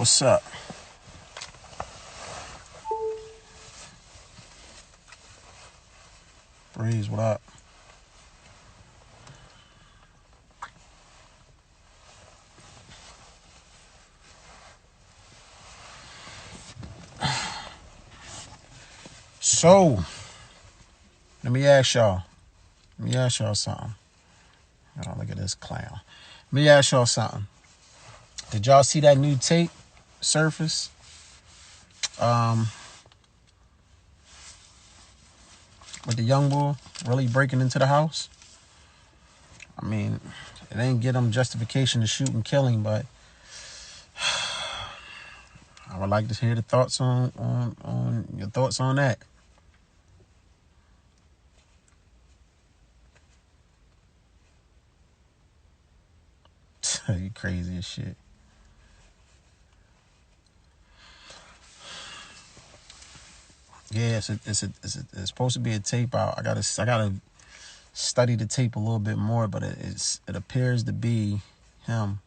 What's up? Breeze, what up? So, let me ask y'all. Something. Oh, look at this clown. Let me ask y'all something. Did y'all see that new tape surface? With the young boy really breaking into the house? I mean, it ain't get him justification to shoot and kill him, but I would like to hear the thoughts on your thoughts on that. You crazy as shit. Yeah, it's supposed to be a tape out. I gotta study the tape a little bit more, but it appears to be him.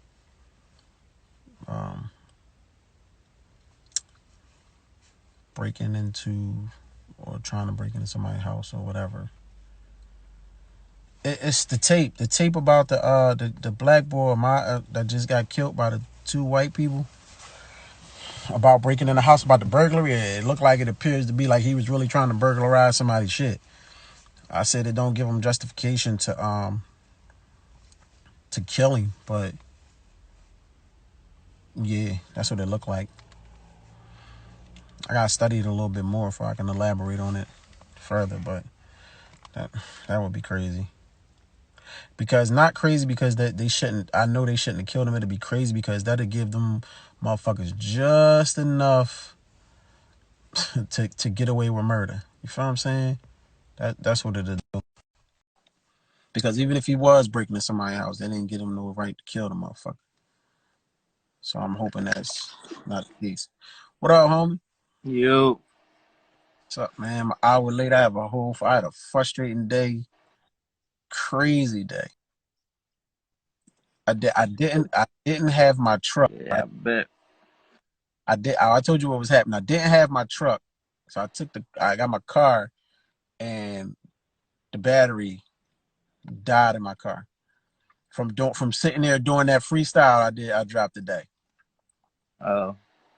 Breaking into or trying to break into somebody's house or whatever. It's the tape about the black boy that just got killed by the two white people, about breaking in the house, about the burglary. It looked like, it appears to be like he was really trying to burglarize somebody's shit. I said it don't give him justification to kill him, but yeah, that's what it looked like. I gotta study it a little bit more before I can elaborate on it further, but that would be crazy. Because not crazy because they shouldn't, I know they shouldn't have killed him. It'd be crazy because that'd give them motherfuckers just enough to get away with murder. You feel what I'm saying? That's what it'd do. Because even if he was breaking into somebody's house, they didn't get him no right to kill the motherfucker. So I'm hoping that's not the case. What up, homie? Yo. What's up, man? An hour later, I had a frustrating day, crazy day. I didn't have my truck. Yeah, Right? I bet. I told you what was happening. I didn't have my truck, so I got my car, and the battery died in my car from sitting there doing that freestyle I dropped today. Oh,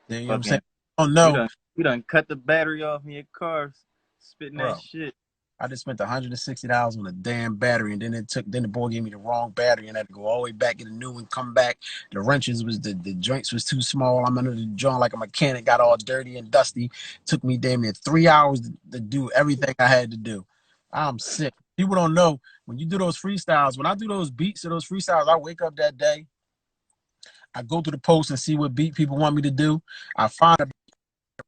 You know what I'm saying? fucking, Oh you no, done, you done cut the battery off in your car, spitting that bro. shit. I just spent $160 on a damn battery, and then the boy gave me the wrong battery, and I had to go all the way back, get a new one, come back. The wrenches the joints was too small. I'm under the joint like a mechanic, got all dirty and dusty. Took me damn near 3 hours to do everything I had to do. I'm sick. People don't know, when you do those freestyles, when I do those beats or those freestyles, I wake up that day, I go to the post and see what beat people want me to do. I find a beat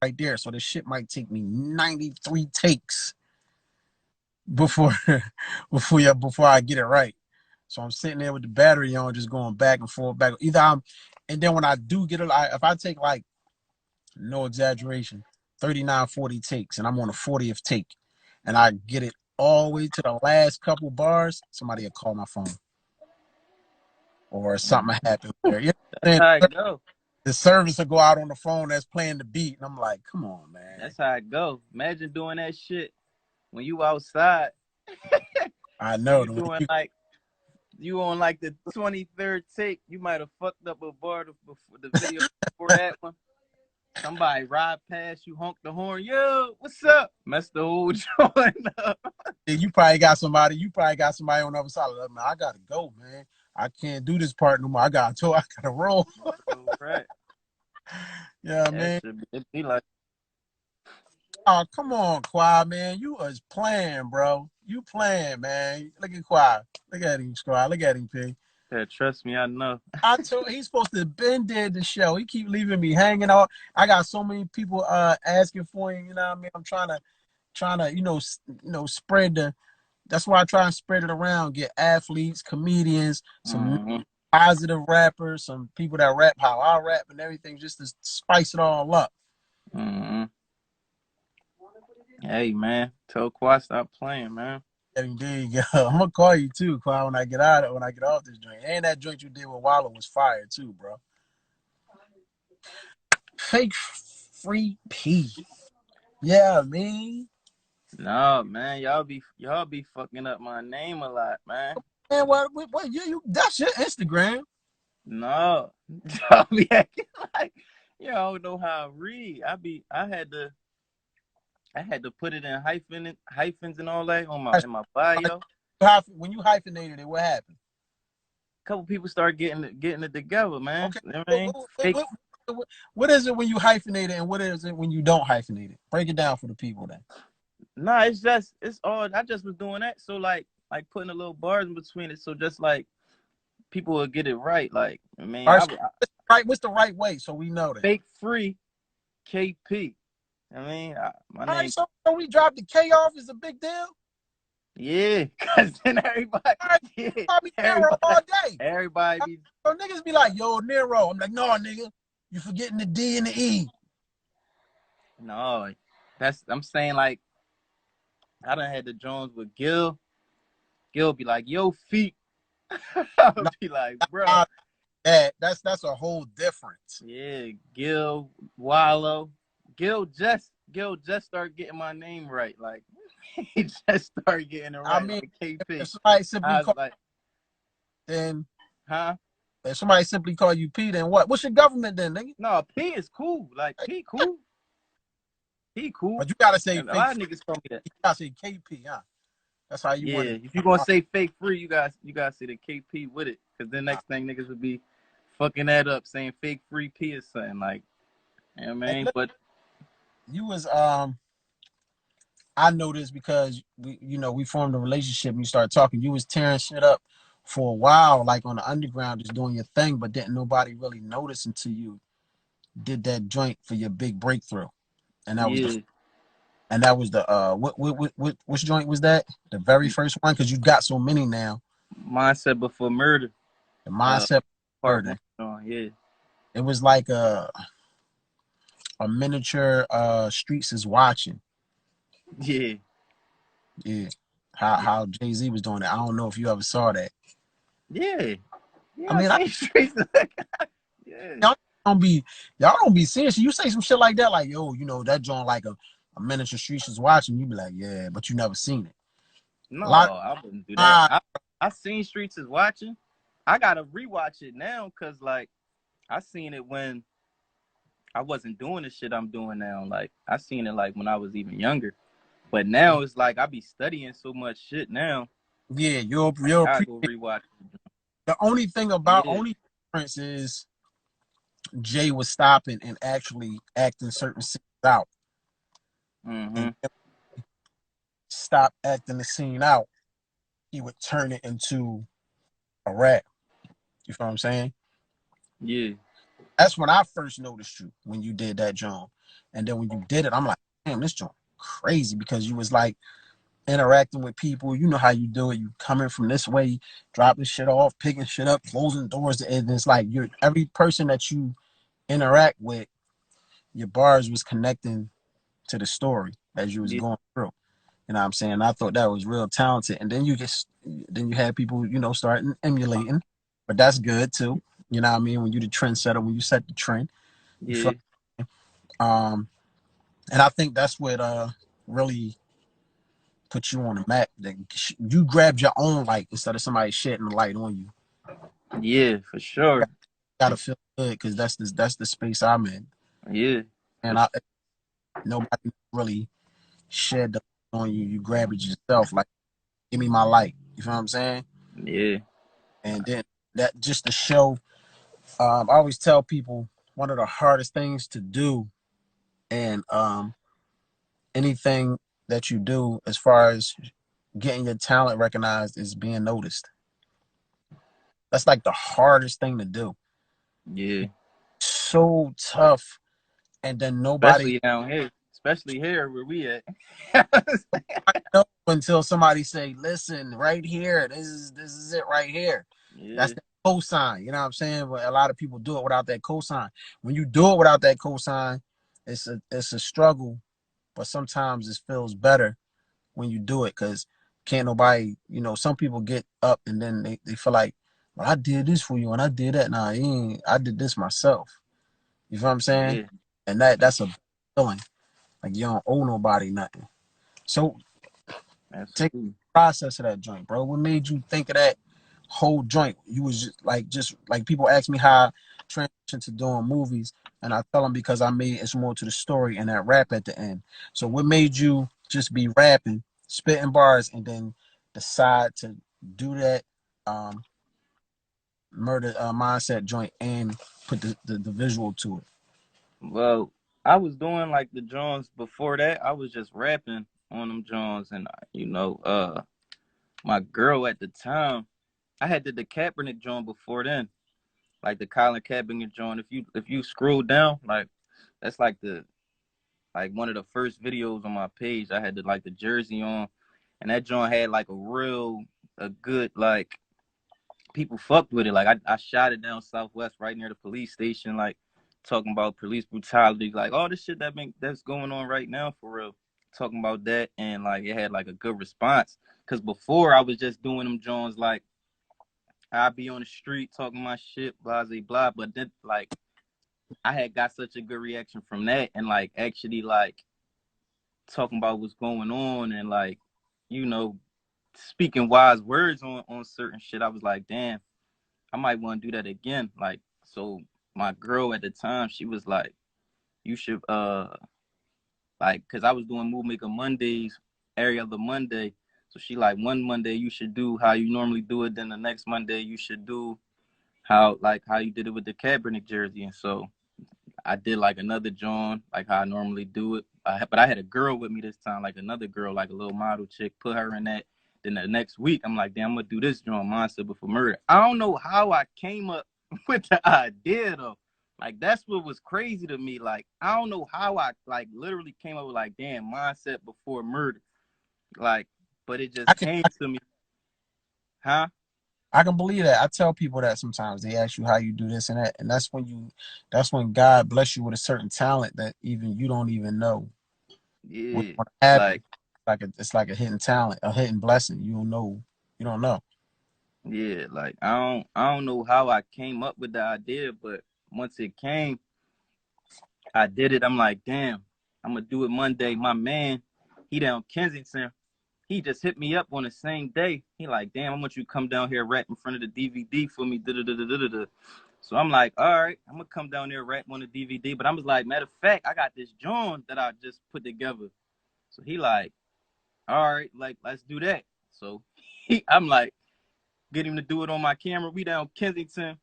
right there. So this shit might take me 93 takes before before I get it right. So I'm sitting there with the battery on, just going back and forth, and then when I do get it, if I take, like, no exaggeration, 39, 40 takes, and I'm on the 40th take, and I get it all the way to the last couple bars, somebody will call my phone or something happen there. You know what That's I'm how saying? it go. The service will go out on the phone that's playing the beat, and I'm like, come on, man. That's how it go. Imagine doing that shit when you outside. I know. You doing like you on like the 23rd take. You might have fucked up a bar before the video before that one. Somebody ride past you, honk the horn. Yo, what's up? Mess the whole joint up. You probably got somebody. On the other side of that. Man, I gotta go, man. I can't do this part no more. I gotta roll. Right. Yeah, That man. should be like. Oh, come on, Quad, man. You was playing, bro. You playing, man. Look at Quad. Look at him, Squad. Look at him, P. Yeah, trust me, I know. I told he's supposed to have been dead the show. He keep leaving me hanging out. I got so many people asking for him. You know what I mean? I'm trying to spread the. That's why I try and spread it around. Get athletes, comedians, some Mm-hmm. positive rappers, some people that rap how I rap and everything, just to spice it all up. Mm-hmm. Hey man, tell Quad stop playing, man. And there you go. I'm gonna call you too, Clyde, when I get off this joint. And that joint you did with Wallow was fire too, bro. Fake free P. Yeah, man. No, man, y'all be fucking up my name a lot, man. Man, what you that's your Instagram. No, y'all be acting like y'all don't know how I read. I had to put it in hyphens and all that on my in my bio. When you hyphenated it, what happened? Couple people start getting it together, man. Okay. You know what I mean? Fake. What is it when you hyphenate it, and what is it when you don't hyphenate it? Break it down for the people then. Nah, it's all. I just was doing that, so like putting a little bars in between it, so just like people will get it right. Like, I mean, All right, so what's the right way so we know that? fake free KP. I mean, my All name. right, so we dropped the K off is a big deal. Yeah, cause then everybody, All right, yeah, call me Nero all day. everybody be. So niggas be like, yo, Nero. I'm like, no, nigga, you forgetting the D and the E. No, I'm saying like I done had the Jones with Gil. Gil be like, yo, feet. I'll No, be like, bro. that's a whole difference. Yeah, Gil, Wallow. Gil just started getting my name right. Like he just started getting it right. I mean, Like KP. if somebody simply I was call, like, then huh? if somebody simply call you P, then what? What's your government then, nigga? No, P is cool. Like P cool. He cool. But you gotta say And a fake. lot of niggas told me that. You gotta say KP, huh? That's how you want Yeah, it. if you gonna say fake free, you guys say the KP with it. Cause then next thing niggas would be fucking that up saying fake free P or something like, you know what I Hey, mean? look, But you was I know this because we formed a relationship and you started talking. You was tearing shit up for a while, like on the underground, just doing your thing, but didn't nobody really notice until you did that joint for your big breakthrough. And that was the yeah, which joint was that? The very first one, because you got so many now. mindset before murder. The Uh, mindset part murder. one. Yeah, It was like a miniature Streets is Watching. yeah, Yeah. How Jay-Z was doing it. I don't know if you ever saw that. yeah, I yeah. I mean, seen streets. Yeah. y'all don't be serious. You say some shit like that, like, yo, that joint like a miniature Streets is Watching, you be like, yeah, but you never seen it. No, A lot I wouldn't do that. of I seen streets is watching. I gotta rewatch it now because like I seen it when I wasn't doing the shit I'm doing now. Like I seen it like when I was even younger. But now it's like I be studying so much shit now. yeah, you'll I appreciate go rewatch. the Yeah. only difference is Jay was stopping and actually acting certain scenes out. And Mm-hmm. stop acting the scene out, he would turn it into a rap. You feel what I'm saying? Yeah. That's when I first noticed you when you did that joint. And then when you did it, I'm like, damn, this joint crazy because you was like interacting with people. You know how you do it. You coming from this way, dropping shit off, picking shit up, closing doors. And it's like you're every person that you interact with, your bars was connecting to the story as you was Yeah. going through. You know what I'm saying? I thought that was real talented. And then you had people, starting emulating, but that's good too. You know what I mean? When you the trendsetter, when you set the trend, you Yeah. feel, um, and I think that's what really put you on the map. That you grabbed your own light instead of somebody shedding the light on you. Yeah, for You sure. gotta feel good because that's the space I'm in, Yeah. For and nobody really shed the light on you. You grab it yourself, like give me my light. You feel what I'm saying? Yeah. And then that just to show. I always tell people one of the hardest things to do, and anything that you do as far as getting your talent recognized is being noticed. That's like the hardest thing to do. Yeah. So tough, and then nobody Especially down here. Especially here where we at. knows until somebody say, "Listen, right here, this is it right here." That's Yeah. the cosign. You know what I'm saying? But a lot of people do it without that cosign. When you do it without that cosign, it's a struggle. But sometimes it feels better when you do it because can't nobody, some people get up and then they feel like, well, I did this for you and I did that. Nah, I did this myself. You feel what I'm saying? Yeah. and that's a feeling. Like you don't owe nobody nothing. So take the Absolutely. process of that joint, bro. What made you think of that whole joint? You was just like people ask me how I transitioned to doing movies, and I tell them because I made it's more to the story and that rap at the end. So what made you just be rapping, spitting bars, and then decide to do that um, murder mindset joint and put the visual to it? Well, I was doing like the Jones before that. I was just rapping on them Jones, and my girl at the time, I had did the Kaepernick Jones before then, like the Colin Kaepernick Jones. If you scroll down, like that's like one of the first videos on my page. I had like the jersey on, and that joint had like a good like people fucked with it. Like I shot it down Southwest right near the police station, like talking about police brutality, like all this shit that's going on right now for real. Talking about that, and like it had like a good response. Cause before I was just doing them Jones like I'd be on the street talking my shit, blah blah blah. But then like I had got such a good reaction from that, and like actually like talking about what's going on, and like you know speaking wise words on certain shit. I was like, damn, I might want to do that again. Like, so my girl at the time, she was like, you should like, cause I was doing Move Maker Mondays every other Monday. So she like, one Monday you should do how you normally do it, then the next Monday you should do how you did it with the Kaepernick jersey. And so I did like another John, like how I normally do it. But I had a girl with me this time, like another girl, like a little model chick. Put her in that. Then the next week, I'm like, damn, I'm gonna do this John, Mindset Before Murder. I don't know how I came up with the idea though. Like that's what was crazy to me. Like I don't know how I like literally came up with like, damn, Mindset Before Murder. Like, but it I just can came to me, huh? I can believe that. I tell people that sometimes they ask you how you do this and that, and that's when God bless you with a certain talent that even you don't even know what's Yeah, going to happen. like It's like a hidden talent, a hidden blessing. You don't know. yeah, like I don't know how I came up with the idea, but once it came, I did it. I'm like, damn, I'm gonna do it Monday. My man, he down Kensington. He just hit me up on the same day. He like, damn, I want you to come down here rap in front of the DVD for me. Da-da-da-da-da-da. So I'm like, all right, I'm gonna come down there rap on the DVD. But I was like, matter of fact, I got this joint that I just put together. So he like, all right, like let's do that. So I'm like, get him to do it on my camera. We down Kensington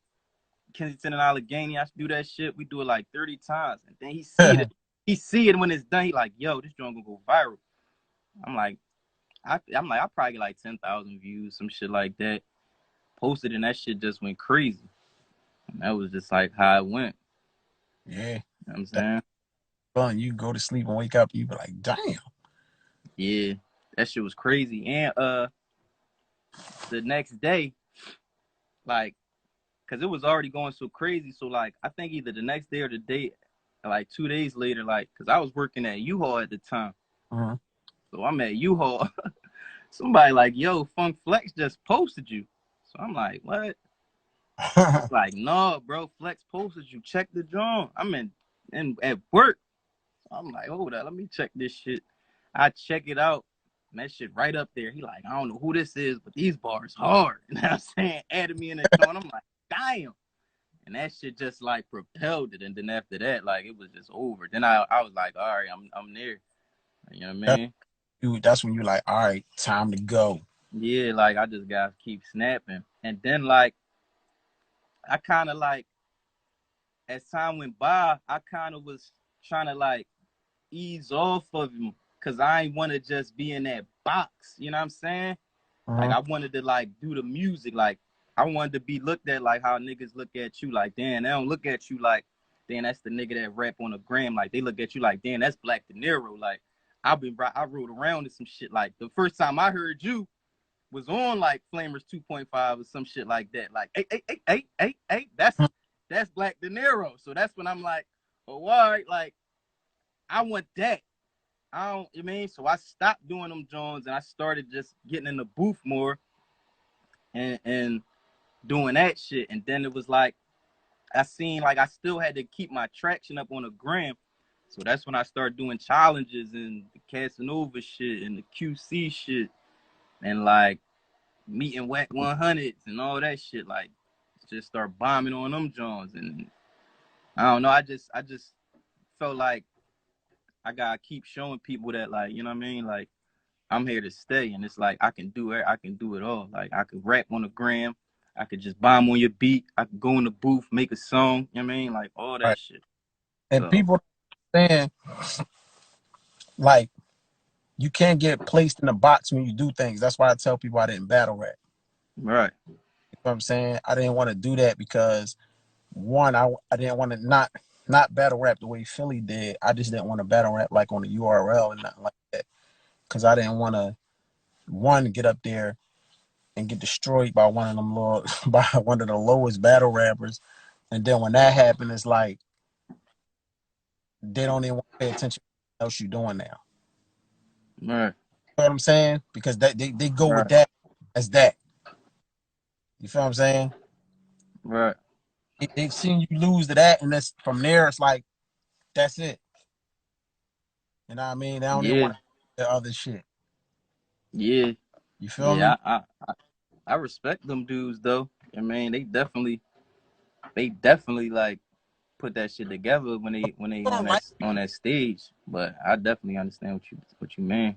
and Allegheny. I should do that shit. We do it like 30 times. And then he see it. He see it when it's done. He like, yo, this joint gonna go viral. I'm like, I probably get like 10,000 views, some shit like that. Posted and that shit just went crazy. And that was just like how it went. Yeah, You know what I'm that's saying? fun. You go to sleep and wake up, you be like, damn. Yeah. That shit was crazy. And the next day, like, cause it was already going so crazy. So like I think either the next day or the day, like 2 days later, like, cause I was working at U-Haul at the time. Mhm. So I'm at U-Haul. Somebody like, yo, Funk Flex just posted you. So I'm like, what? Like, no, bro, Flex posted you. Check the drum. I'm in at work. So I'm like, hold up, let me check this shit. I check it out. And that shit right up there. He like, I don't know who this is, but these bars hard. You know what I'm saying? Added me in the joint. I'm like, damn. And that shit just like propelled it. And then after that, like it was just over. Then I was like, all right, I'm there. You know what I that's mean? that's when you like, all right, time to go. Yeah, like I just gotta keep snapping. And then like I kind of like as time went by, I kind of was trying to like ease off of him because I ain't want to just be in that box. You know what I'm saying? Like Mhm. I wanted to like do the music. Like I wanted to be looked at like how niggas look at you. Like damn, they don't look at you like damn that's the nigga that rap on the gram. Like they look at you like damn that's Black De Niro. Like I rode around in some shit. Like the first time I heard you was on like Flamers 2.5 or some shit like that. Like hey, that's Black De Niro. So that's when I'm like, oh, all right, like I want that. I don't, you mean? So I stopped doing them Jones and I started just getting in the booth more and doing that shit. And then it was like I seen like I still had to keep my traction up on the gram. So that's when I started doing challenges and the Casanova shit and the QC shit and like meeting whack 100s and all that shit. Like just start bombing on them Jones. And I don't know. I just felt like I gotta keep showing people that, like, you know what I mean? Like, I'm here to stay, and it's like I can do it. I can do it all. Like, I could rap on the gram. I could just bomb on your beat. I could go in the booth, make a song. You know what I mean? Like all Right. that shit. And So people saying like you can't get placed in a box when you do things. That's why I tell people I didn't battle rap. right, You know what I'm saying? I didn't want to do that because one, I didn't want to not battle rap the way Philly did. I just didn't want to battle rap like on the URL and nothing like that. Cause I didn't want to one get up there and get destroyed by one of them little by one of the lowest battle rappers. And then when that happened, it's like they don't even want to pay attention to what else you doing now. right, You know what I'm saying? Because they go with right, that as that. You feel what I'm saying? right. They've seen you lose to that, and that's from there. It's like that's it. You know what I mean? They don't even Yeah, want to the other shit. yeah, You feel yeah. me? I respect them dudes though. I mean, they definitely like put that shit together when they People like on that stage. But I definitely understand what you mean.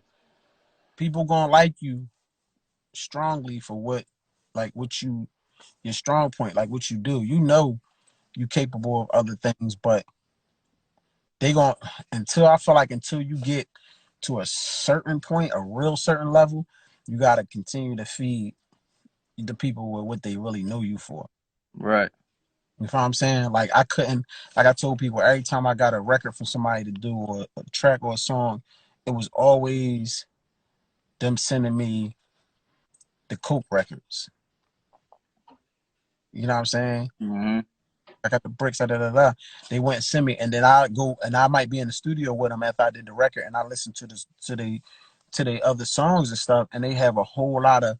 people gonna like you strongly for what, like what you your strong point, like what you do. You know you capable of other things, but they gonna until I feel like until you get to a certain point, a real certain level, you gotta continue to feed the people with what they really know you for. Right. You know what I'm saying? Like I couldn't, like I told people, every time I got a record from somebody to do or a track or a song, it was always them sending me the Coke records. You know what I'm saying? Mm-hmm. I got the bricks, da da da da. They went and send me, and then I go and I might be in the studio with them after I did the record, and I listen to this to the other songs and stuff, and they have a whole lot of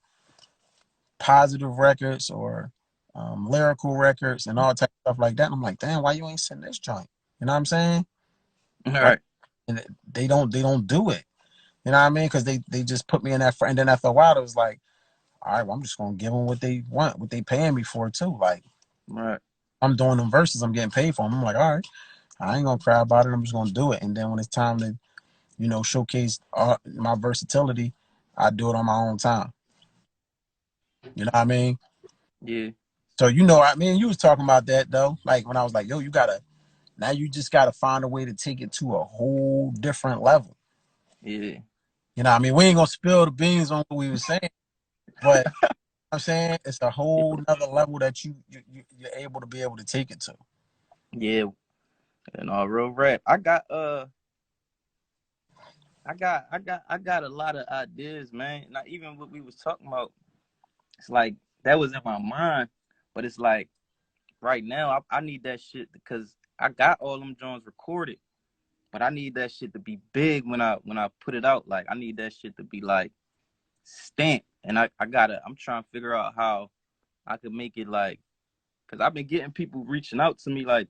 positive records or lyrical records and all type of stuff like that. And I'm like, damn, why you ain't send this joint? You know what I'm saying? All Why? right. And they don't do it. You know what I mean? Because they just put me in that. And then after a while, it was like, all right, well, I'm just gonna give them what they want, what they paying me for too. Like Right. I'm doing them verses, I'm getting paid for them. I'm like, all right, I ain't gonna cry about it. I'm just gonna do it. And then when it's time to, showcase my versatility, I do it on my own time. You know what I mean? Yeah. So I mean, you was talking about that though. Like when I was like, yo, now you just gotta find a way to take it to a whole different level. Yeah. You know what I mean? We ain't gonna spill the beans on what we were saying, but I'm saying it's a whole nother level that you're able to be able to take it to. Yeah. And all real rap. I got a lot of ideas, man. Not even what we was talking about. It's like that was in my mind, but it's like right now I need that shit because I got all them joints recorded, but I need that shit to be big when I put it out. Like I need that shit to be like stamped, and I'm trying to figure out how I could make it like, cause I've been getting people reaching out to me like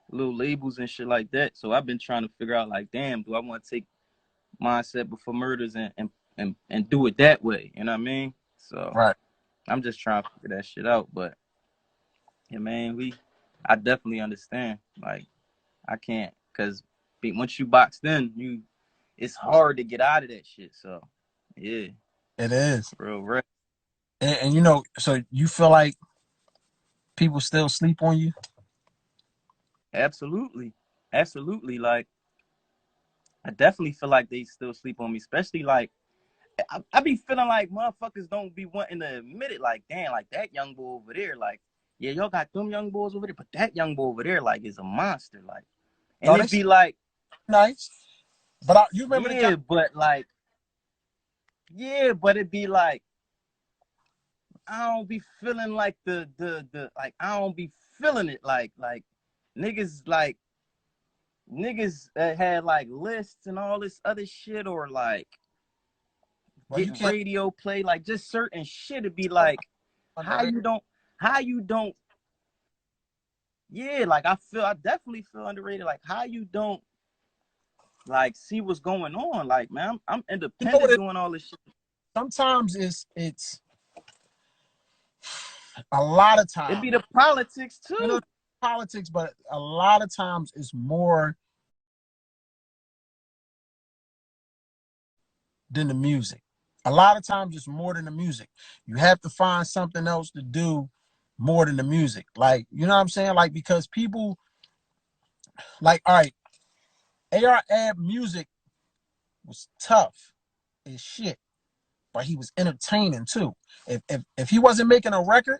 little labels and shit like that. So I've been trying to figure out like, damn, do I want to take Mindset Before Murders and do it that way? You know what I mean? So Right. I'm just trying to figure that shit out. But yeah, man, I definitely understand. Like I can't, cause once you boxed in, it's hard to get out of that shit. So yeah, It is. real rap. And so you feel like people still sleep on you? Absolutely, absolutely. Like I definitely feel like they still sleep on me, especially like I be feeling like motherfuckers don't be wanting to admit it. Like, damn, like that young boy over there, like, yeah, y'all got them young boys over there, but that young boy over there, like, is a monster. Like, and No, they it be like, nice. But you remember the guy? yeah, but like, yeah, but it be like, I don't be feeling like the like I don't be feeling it like niggas that had like lists and all this other shit or like Well, you getting can't radio play, like just certain shit to be like how underrate. you don't how you don't yeah, like I definitely feel underrated. Like how you don't like see what's going on. Like, man, I'm You know independent what? doing all this shit. Sometimes it's a lot of It times. be the politics You know, too. politics, but a lot of times it's more than the music. A lot of times it's more than the music. You have to find something else to do more than the music. Like, you know what I'm saying? Like, because people, like, all right, AR Ab music was tough as shit, but he was entertaining too. If he wasn't making a record,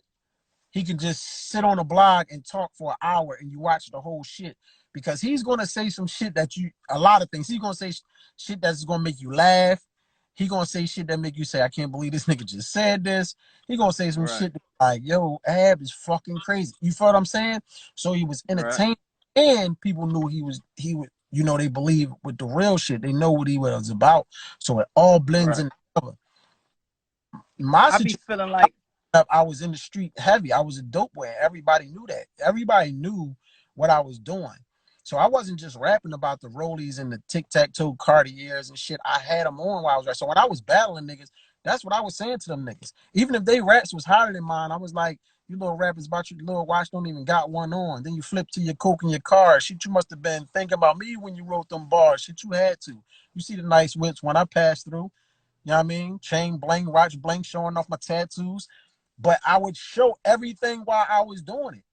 he could just sit on a blog and talk for an hour and you watch the whole shit, because he's going to say some shit that you, a lot of things. He's going to say shit that's going to make you laugh. He going to say shit that make you say, I can't believe this nigga just said this. He going to say some Right, shit like, yo, Ab is fucking crazy. You feel what I'm saying? So he was right, entertaining, and people knew he would, you know, they believe with the real shit. They know what he was about. So it all blends right. in together. My I be situation, feeling like, I was in the street heavy. I was a dope boy. Everybody knew that. Everybody knew what I was doing. So I wasn't just rapping about the rollies and the tic-tac-toe Cartiers and shit. I had them on while I was rapping. So when I was battling niggas, that's what I was saying to them niggas. Even if they raps was hotter than mine, I was like, you little rappers about your little watch don't even got one on. Then you flip to your coke and your car. Shit, you must have been thinking about me when you wrote them bars. Shit, you had to. You see the nice whips when I passed through. You know what I mean? Chain bling, watch bling, showing off my tattoos. But I would show everything while I was doing it.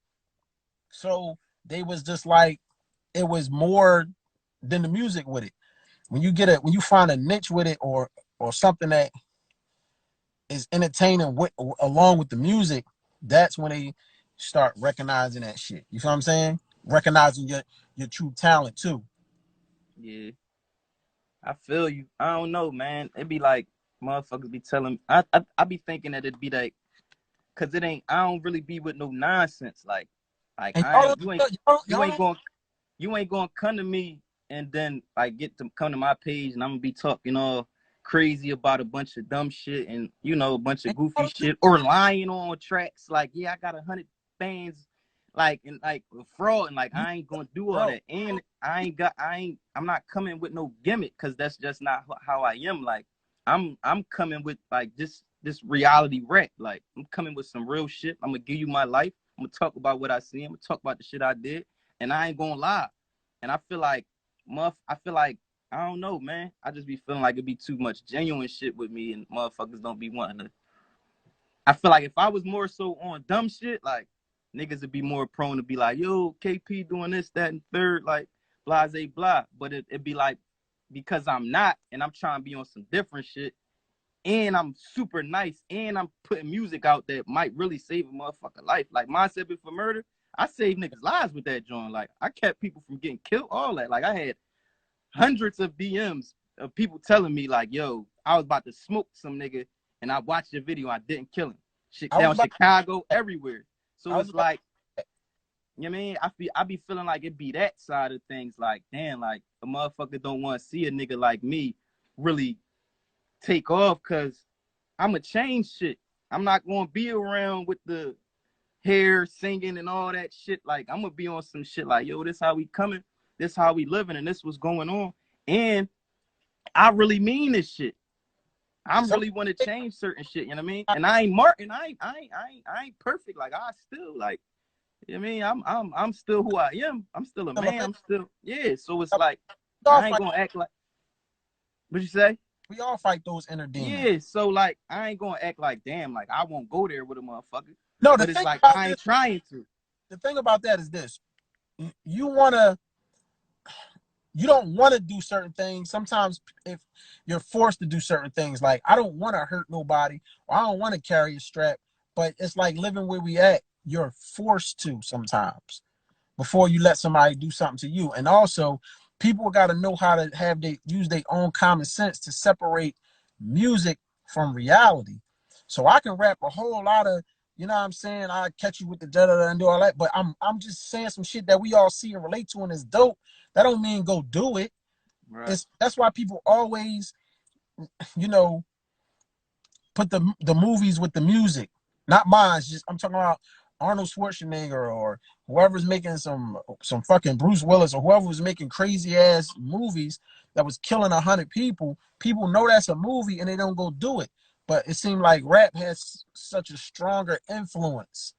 So they was just like, it was more than the music with it. When you get it, when you find a niche with it, or something that is entertaining with, along with the music, that's when they start recognizing that shit. You feel what I'm saying? Recognizing your true talent too. yeah, I feel you. I don't know, man. It be like motherfuckers be telling. I be thinking that it'd be like, cause it ain't. I don't really be with no nonsense. Like And I y'all, ain't. You ain't. y'all, You y'all ain't don't, going. You ain't going to come to me and then like get to come to my page and I'm gonna be talking all crazy about a bunch of dumb shit and you know a bunch of and goofy y'all don't do shit or lying on tracks like yeah I got 100 fans like and like fraud and like you, I ain't gonna do all bro. that and I'm not coming with no gimmick because that's just not how I am. Like I'm coming with like this reality rap. Like I'm coming with some real shit. I'm gonna give you my life. I'm gonna talk about what I see. I'm gonna talk about the shit I did and I ain't gonna lie. And I feel like, I feel like, I don't know, man. I just be feeling like it'd be too much genuine shit with me, and motherfuckers don't be wanting to. I feel like if I was more so on dumb shit, like niggas would be more prone to be like, yo, KP doing this, that, and third, like blah, blah, blah. But it'd be like, because I'm not, and I'm trying to be on some different shit, and I'm super nice, and I'm putting music out that might really save a motherfucker life. Like Mindset Before Murder, I saved niggas' lives with that joint. Like I kept people from getting killed, all that. Like I had hundreds of DMs of people telling me, like, yo, I was about to smoke some nigga, and I watched the video, I didn't kill him. Shit I was down about, Chicago, everywhere. I So was it's about. like, you know what I mean? I be feeling like it be that side of things. Like, damn, like a motherfucker don't want to see a nigga like me really take off because I'ma change shit. I'm not gonna be around with the hair singing and all that shit. Like I'm gonna be on some shit like, yo, this how we coming, this how we living, and this what's going on. And I really mean this shit. I'm Some, really want to change certain shit, you know what I mean? And I ain't Martin, I ain't perfect. Like I still like, you know what I mean? I'm still who I am. I'm still a man. I'm still yeah. So it's like we all I ain't fight. gonna act like what you say? We all fight those inner demons. Yeah, so like I ain't gonna act like damn, like I won't go there with a motherfucker. No, But it's like I ain't trying to. the thing about that is this: you wanna, you don't want to do certain things. Sometimes if you're forced to do certain things, like I don't want to hurt nobody, or I don't want to carry a strap, but it's like living where we at. You're forced to sometimes before you let somebody do something to you. And also, people got to know how to have they use their own common sense to separate music from reality. So I can rap a whole lot of, you know what I'm saying? I catch you with the da da da and do all that, but I'm just saying some shit that we all see and relate to and is dope. That don't mean go do it. Right. It's that's why people always, you know, put the movies with the music. Not mine. Just I'm talking about Arnold Schwarzenegger or whoever's making some fucking Bruce Willis or whoever was making crazy ass movies that was killing 100 people, people know that's a movie and they don't go do it. But it seemed like rap has such a stronger influence.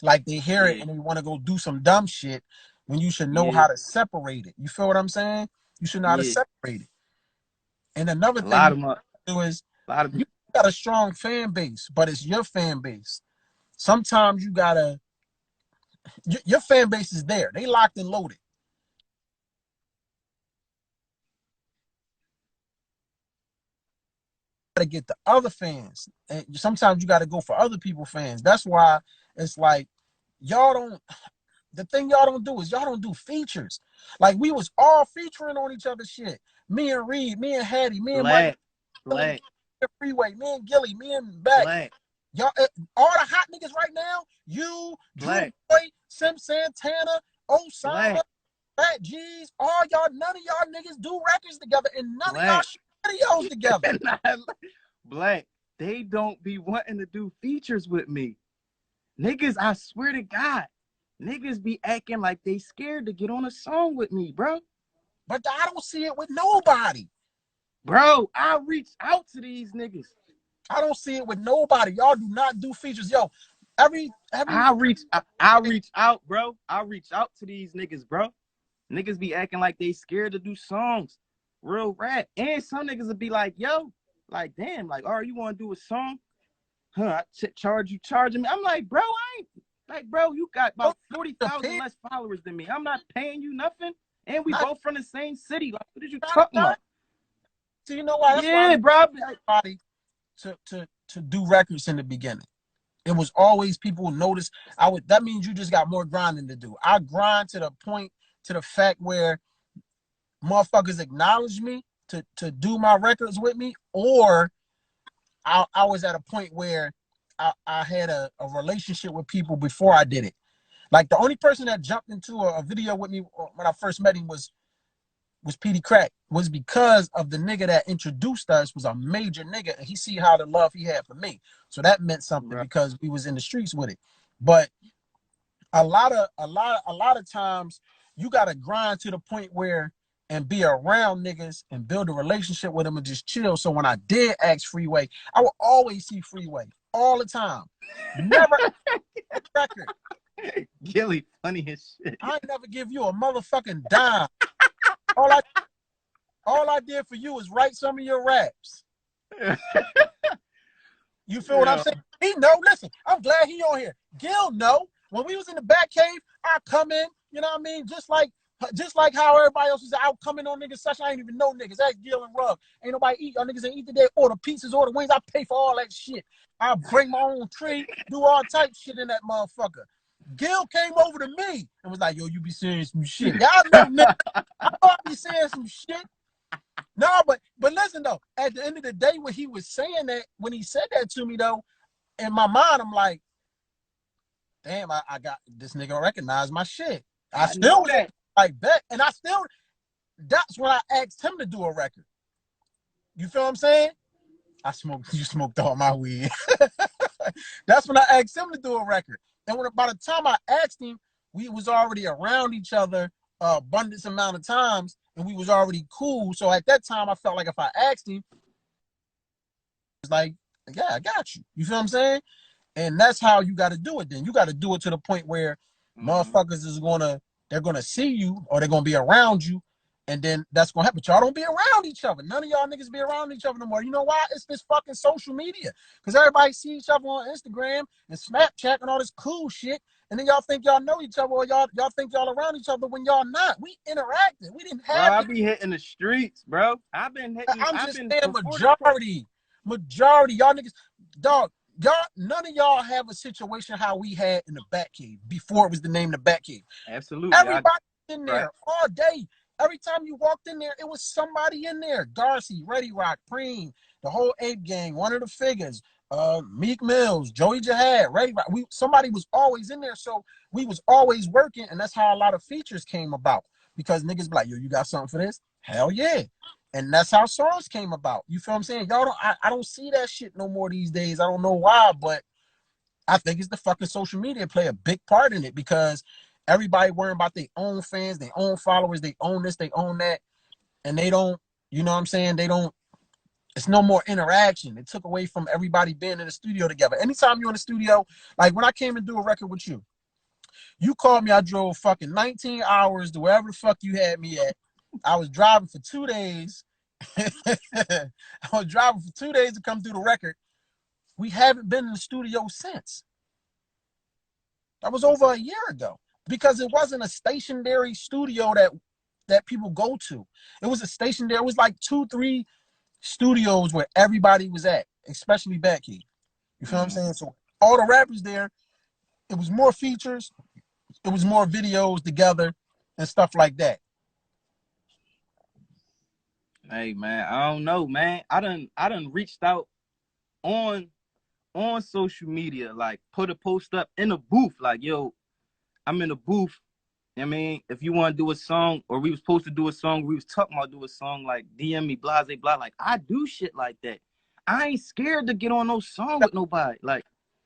Like they hear it and they want to go do some dumb shit when you should know how to separate it. You feel what I'm saying? You should know how to separate it. And another thing you do is you got a strong fan base, but it's your fan base. Sometimes you gotta, your fan base is there. They locked and loaded. To get the other fans, and sometimes you got to go for other people fans. That's why it's like y'all don't. The thing y'all don't do is y'all don't do features. Like we was all featuring on each other's shit. Me and Reed, me and Hattie, me and Mike, me and Freeway, me and Gilly, me and Beck. Y'all, all the hot niggas right now. You, Drew Boy, Sim Santana, Osama, Fat G's, all y'all. None of y'all niggas do records together, and none of y'all shoot videos together. Black, they don't be wanting to do features with me. Niggas, I swear to God, niggas be acting like they scared to get on a song with me, bro. But I don't see it with nobody. Bro, I reach out to these niggas. I don't see it with nobody. Y'all do not do features. Yo, I reach out, bro. I reach out to these niggas, bro. Niggas be acting like they scared to do songs. Real rap. And some niggas will be like, yo, like, damn, like, oh, you want to do a song? Huh, I charging me. I'm like, bro, I ain't, like, bro, you got about 40,000 less followers than me. I'm not paying you nothing. And we both from the same city. Like, what did you talking about? So you know why? That's why bro. Everybody to do records in the beginning. It was always people notice. That means you just got more grinding to do. I grind to the point, to the fact where motherfuckers acknowledge me to do my records with me, or I was at a point where I had a relationship with people before I did it. Like the only person that jumped into a video with me when I first met him was Petey Crack, was because of the nigga that introduced us was a major nigga, and he see how the love he had for me. So that meant something because we was in the streets with it. But a lot of times you gotta grind to the point where and be around niggas and build a relationship with them and just chill. So when I did ask Freeway, I would always see Freeway all the time. Never record. Gilly, funny as shit. I ain't never give you a motherfucking dime. All I did for you is write some of your raps. You feel what I'm saying? He know. Listen, I'm glad he on here. Gil know. When we was in the back cave, I come in, you know what I mean? Just like how everybody else was out coming on niggas session. I ain't even know niggas. That's Gil and Rub. Ain't nobody eat. Y'all niggas ain't eat today. Order pizzas, order wings. I pay for all that shit. I bring my own tree, do all type shit in that motherfucker. Gil came over to me and was like, yo, you be saying some shit. Y'all know, nigga. I know I be saying some shit. No, but listen though, at the end of the day, when he was saying that, when he said that to me though, in my mind, I'm like, damn, I got this nigga recognize my shit. I still was like that, and that's when I asked him to do a record. You feel what I'm saying? You smoked all my weed. That's when I asked him to do a record. And by the time I asked him, we was already around each other abundance amount of times, and we was already cool. So at that time, I felt like if I asked him, it's like, yeah, I got you. You feel what I'm saying? And that's how you got to do it. Then you got to do it to the point where motherfuckers they're gonna see you or they're gonna be around you, and then that's gonna happen. But y'all don't be around each other. None of y'all niggas be around each other no more. You know why? It's this fucking social media. Because everybody see each other on Instagram and Snapchat and all this cool shit. And then y'all think y'all know each other, or y'all think y'all around each other when y'all not. We interacted. We didn't have. Bro, I be hitting the streets, bro. I've been hitting. I'm just saying majority y'all niggas, dog. None of y'all have a situation how we had in the Batcave before it was the name the Batcave. Absolutely. Everybody in there all day. Every time you walked in there, it was somebody in there. Darcy, Ready Rock, Preem, the whole Ape Gang, one of the figures, Meek Mills, Joey Jihad, Ready Rock. Somebody was always in there, so we was always working, and that's how a lot of features came about. Because niggas be like, yo, you got something for this? Hell yeah. And that's how songs came about. You feel what I'm saying? Y'all don't I don't see that shit no more these days. I don't know why, but I think it's the fucking social media play a big part in it, because everybody worrying about their own fans, their own followers, they own this, they own that, and they don't, you know what I'm saying? They don't, it's no more interaction. It took away from everybody being in the studio together. Anytime you're in the studio, like when I came and do a record with you called me, I drove fucking 19 hours to wherever the fuck you had me at. I was driving for 2 days. I was driving for 2 days to come do the record. We haven't been in the studio since. That was over a year ago, because it wasn't a stationary studio that people go to. It was a stationary. It was like 2-3 studios where everybody was at, especially Batcave. You feel what I'm saying? So all the rappers there, it was more features, it was more videos together and stuff like that. Hey man, I don't know, man. I done reached out on social media, like put a post up in a booth, like, yo, I'm in a booth. I mean, if you want to do a song, or we was supposed to do a song, we was talking about do a song, like DM me, blah, blah, blah. Like, I do shit like that. I ain't scared to get on no song with nobody. Like,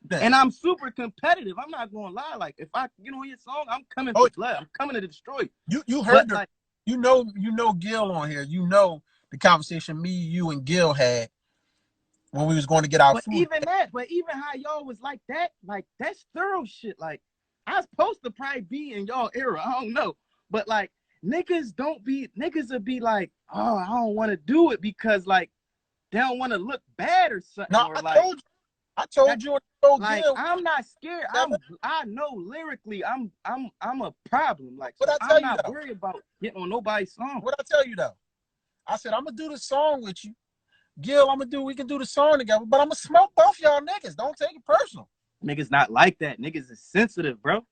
and I'm super competitive. I'm not gonna lie. Like, if I get on your song, I'm coming to play. I'm coming to destroy. You heard like, you know Gil on here. You know the conversation me, you, and Gil had when we was going to get our food. Even how y'all was like that's thorough shit. Like, I was supposed to probably be in y'all era. I don't know. But like, niggas would be like, oh, I don't want to do it because like they don't want to look bad or something. No, or I told you like, I'm not scared. I know lyrically I'm a problem. Like, so I'm not worried about getting on nobody's song. What I tell you though? I said I'm gonna do the song with you. Gil, we can do the song together, but I'm gonna smoke both y'all niggas. Don't take it personal. Niggas not like that. Niggas is sensitive, bro.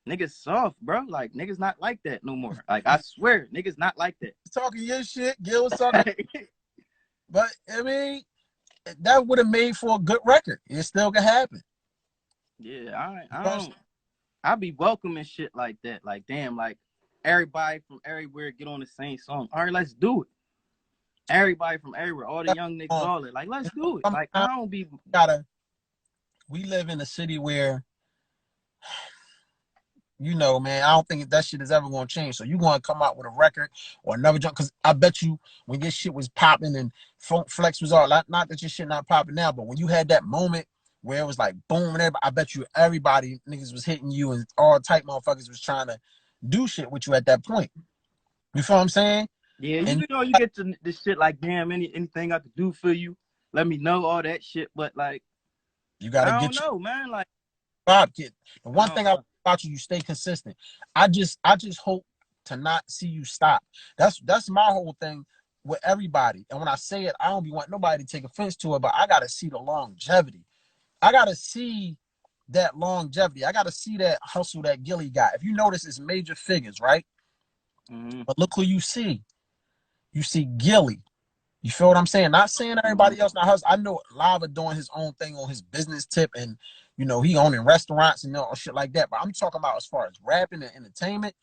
Niggas soft, bro. Like, niggas not like that no more. Like, I swear, niggas not like that. Talking your shit, Gil was talking. But I mean, that would have made for a good record. It still could happen. Yeah, I be welcoming shit like that. Like, damn, like everybody from everywhere get on the same song. All right, let's do it. Everybody from everywhere, all the young niggas, all it. Like, let's do it. Like, I don't be we live in a city where, you know, man, I don't think that shit is ever going to change. So you want to come out with a record or another jump, because I bet you when your shit was popping and Flex was all, not that your shit not popping now, but when you had that moment where it was like boom and everybody, I bet you everybody niggas was hitting you and all type motherfuckers was trying to do shit with you at that point. You feel what I'm saying? Yeah, and you know, you get to this shit like, damn, anything I could do for you, let me know, all that shit. But like, you gotta I don't know, man. Like, Bob, kid. The one thing I like about you stay consistent. I just hope to not see you stop. That's my whole thing with everybody. And when I say it, I don't be wanting nobody to take offense to it, but I gotta see the longevity. I gotta see that longevity. I gotta see that hustle that Gilly got. If you notice, it's major figures, right? But look who you see. You see Gilly. You feel what I'm saying? Not saying everybody else not hustle. I know Lava doing his own thing on his business tip, and you know he owning restaurants and all shit like that. But I'm talking about as far as rapping and entertainment.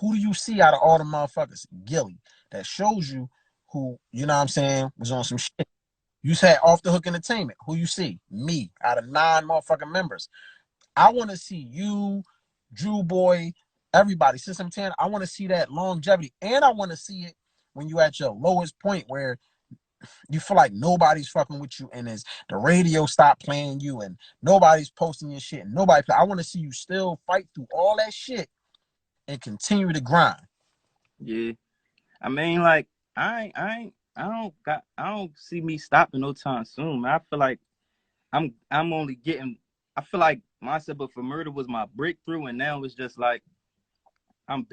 Who do you see out of all the motherfuckers? Gilly. That shows you who, you know what I'm saying, was on some shit. You said Off the Hook Entertainment. Who you see? Me. Out of 9 motherfucking members. I want to see you, Drew Boy, everybody. System 10. I want to see that longevity, and I want to see it when you at your lowest point where you feel like nobody's fucking with you, and the radio stopped playing you, and nobody's posting your shit, and I want to see you still fight through all that shit and continue to grind. Yeah, I mean, like, I don't see me stopping no time soon, man. I feel like I'm only getting. I feel like Myself But For Murder was my breakthrough, and now it's just like I'm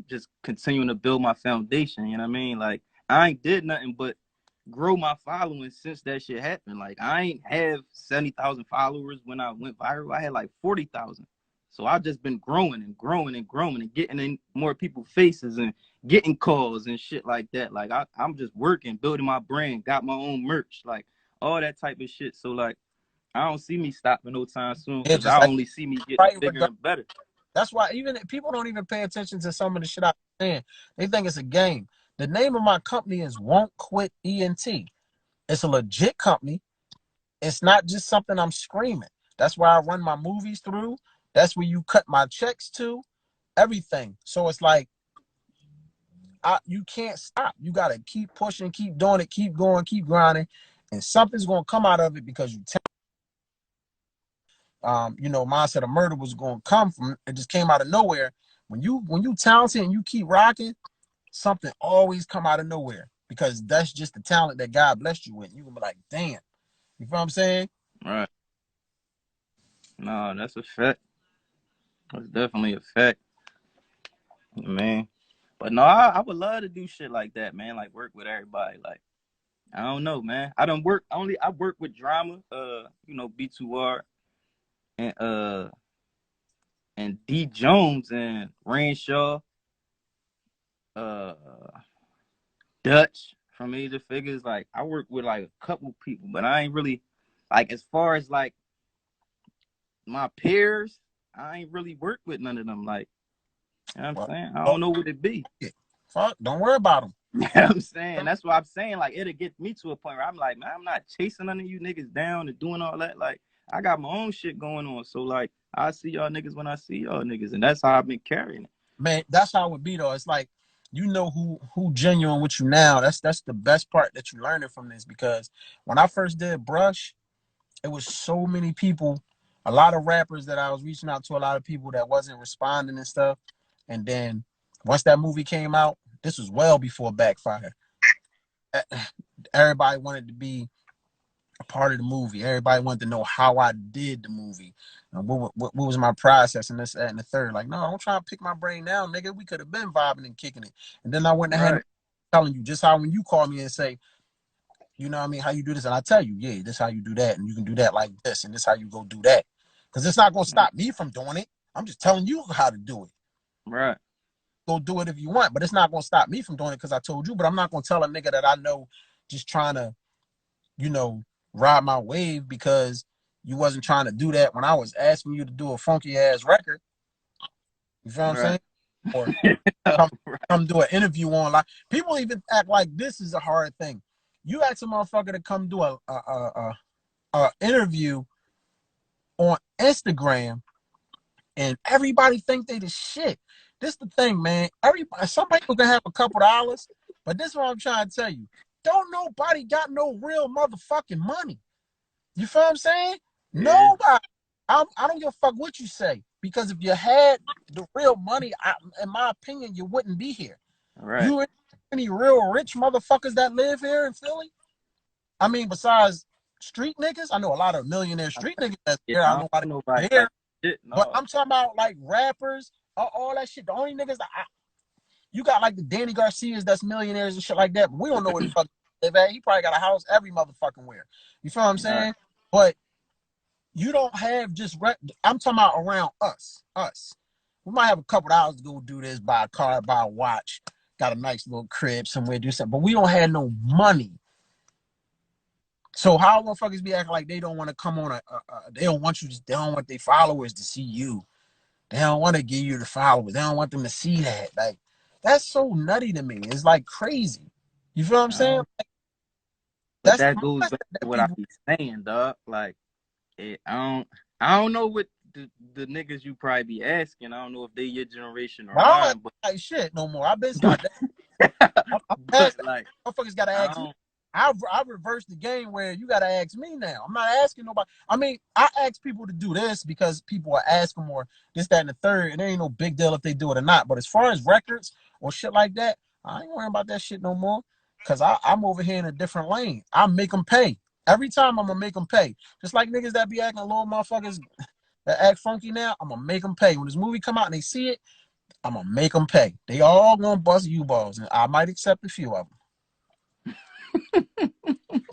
just continuing to build my foundation. You know what I mean? Like, I ain't did nothing but grow my following since that shit happened. Like, I ain't have 70,000 followers when I went viral. I had like 40,000. So I've just been growing and growing and growing and getting in more people's faces and getting calls and shit like that. Like, I'm just working, building my brand, got my own merch, like all that type of shit. So like, I don't see me stopping no time soon, because I only see me getting bigger and better. That's why even people don't even pay attention to some of the shit I'm saying. They think it's a game. The name of my company is Won't Quit ENT. It's a legit company. It's not just something I'm screaming. That's where I run my movies through. That's where you cut my checks to. Everything. So it's like you can't stop. You gotta keep pushing, keep doing it, keep going, keep grinding, and something's gonna come out of it because you know, mindset of murder was gonna come from. It just came out of nowhere. When you talented and you keep rocking, something always come out of nowhere because that's just the talent that God blessed you with. You can be like, damn. You feel what I'm saying? Right. No, that's a fact. That's definitely a fact, man. But no, I would love to do shit like that, man. Like work with everybody. Like I don't know, man. I work with drama. You know, B2R and and D Jones and Ranshaw, uh, Dutch from Major Figures. Like I work with like a couple people, but I ain't really like as far as like my peers. I ain't really worked with none of them. Like you know what I'm Well, saying, I don't know what it be. fuck, don't worry about them. You know what I'm saying? That's what I'm saying. Like, it'll get me to a point where I'm like, man, I'm not chasing none of you niggas down and doing all that. Like, I got my own shit going on. So, like, I see y'all niggas when I see y'all niggas. And that's how I've been carrying it. Man, that's how it would be though. It's like you know who genuine with you now. That's the best part that you're learning from this because when I first did Brush, it was so many people, a lot of rappers that I was reaching out to, a lot of people that wasn't responding and stuff. And then once that movie came out, this was well before Backfire. Everybody wanted to be a part of the movie. Everybody wanted to know how I did the movie. What was my process and this, that, and the third. Like, no, don't try to pick my brain now, nigga. We could have been vibing and kicking it. And then I went ahead and telling you just how when you call me and say, you know what I mean, how you do this, and I tell you, yeah, this how you do that, and you can do that like this, and this how you go do that. Because it's not gonna stop me from doing it. I'm just telling you how to do it. Right. Go do it if you want, but it's not gonna stop me from doing it because I told you. But I'm not gonna tell a nigga that I know just trying to, you know, ride my wave because you wasn't trying to do that when I was asking you to do a funky ass record. You feel what I'm saying? Or come do an interview on like people even act like this is a hard thing. You ask a motherfucker to come do a interview on Instagram and everybody think they the shit. This the thing, man. Some people can have a couple dollars, but this is what I'm trying to tell you. Don't nobody got no real motherfucking money. You feel what I'm saying? Yeah. Nobody. I don't give a fuck what you say. Because if you had the real money, in my opinion, you wouldn't be here. Right. You any real rich motherfuckers that live here in Philly? I mean, besides street niggas, I know a lot of millionaire street niggas that's here. I know nobody here. Like no. But I'm talking about like rappers, all that shit. The only niggas that you got like the Danny Garcias that's millionaires and shit like that, but we don't know where the fuck they live at. He probably got a house every motherfucking where. You feel what I'm saying? Right. But you don't have just I'm talking about around us. We might have a couple hours to go do this, buy a car, buy a watch, got a nice little crib somewhere, do something, but we don't have no money. So how motherfuckers be acting like they don't want to come on they don't want you, they don't want their followers to see you. They don't want to give you the followers. They don't want them to see that. Like, that's so nutty to me. It's like crazy. You feel what I'm saying? Like, but that goes back to what I be saying, dog. Like, I don't know what the niggas you probably be asking. I don't know if they your generation or mine. But like shit no more. I've been stopped. Like, motherfuckers gotta ask me. I reversed the game where you gotta ask me now. I'm not asking nobody. I mean, I ask people to do this because people are asking more this, that, and the third, and there ain't no big deal if they do it or not. But as far as records or shit like that, I ain't worrying about that shit no more. Cause I'm over here in a different lane. I make them pay. Every time I'm gonna make them pay. Just like niggas that be acting little motherfuckers that act funky now, I'm gonna make them pay. When this movie come out and they see it, I'm gonna make them pay. They all gonna bust U-balls, and I might accept a few of them.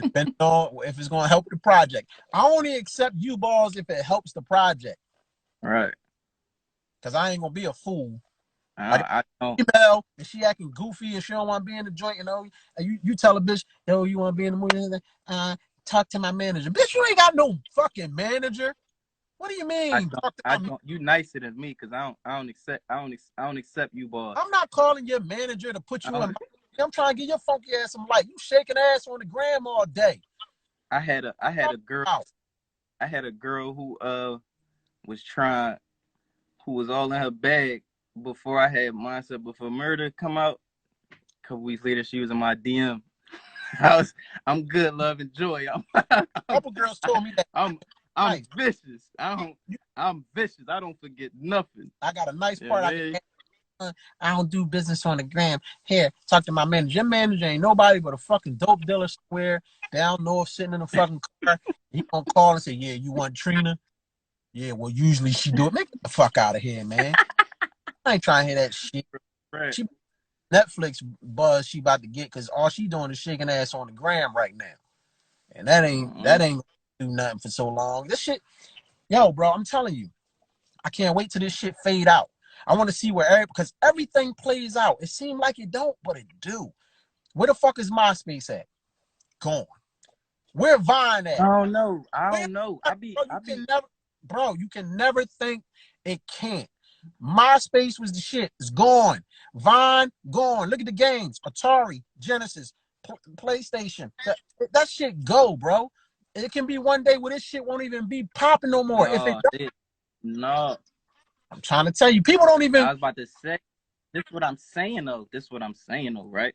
Depending on if it's gonna help the project. I only accept U-balls if it helps the project. Right. Cause I ain't gonna be a fool. I know. Female, and she acting goofy and she don't want to be in the joint, you know. And you tell a bitch, yo, you want to be in the movie? Talk to my manager. Bitch, you ain't got no fucking manager. What do you mean? You nicer than me because I don't accept you, boss. I'm not calling your manager to put you in. I'm trying to get your funky ass some light. You shaking ass on the gram all day. I had a girl. I had a girl who was trying, who was all in her bag before I had Mindset Before Murder come out. A couple weeks later, she was in my DM. I'm good, love, and joy. A couple girls told me that. I'm Nice. vicious. I'm vicious. I don't forget nothing. I got a nice Yeah, part. man. I don't do business on the gram. Here, talk to my manager. Your manager ain't nobody but a fucking dope dealer somewhere down north sitting in a fucking car. He gonna call and say, yeah, you want Trina? Yeah, well, usually she do it. Make the fuck out of here, man. I ain't trying to hear that shit. Right. She Netflix buzz she about to get because all she doing is shaking ass on the gram right now. And that ain't do nothing for so long. This shit, yo, bro, I'm telling you, I can't wait till this shit fade out. I want to see where because everything plays out. It seemed like it don't, but it do. Where the fuck is MySpace at? Gone. Where Vine at? I don't know. Bro, you can never think it can't. MySpace was the shit. It's gone. Vine, gone. Look at the games. Atari, Genesis, PlayStation. That shit go, bro. It can be one day where this shit won't even be popping no more. No. I'm trying to tell you, people don't even. I was about to say, this is what I'm saying though, right?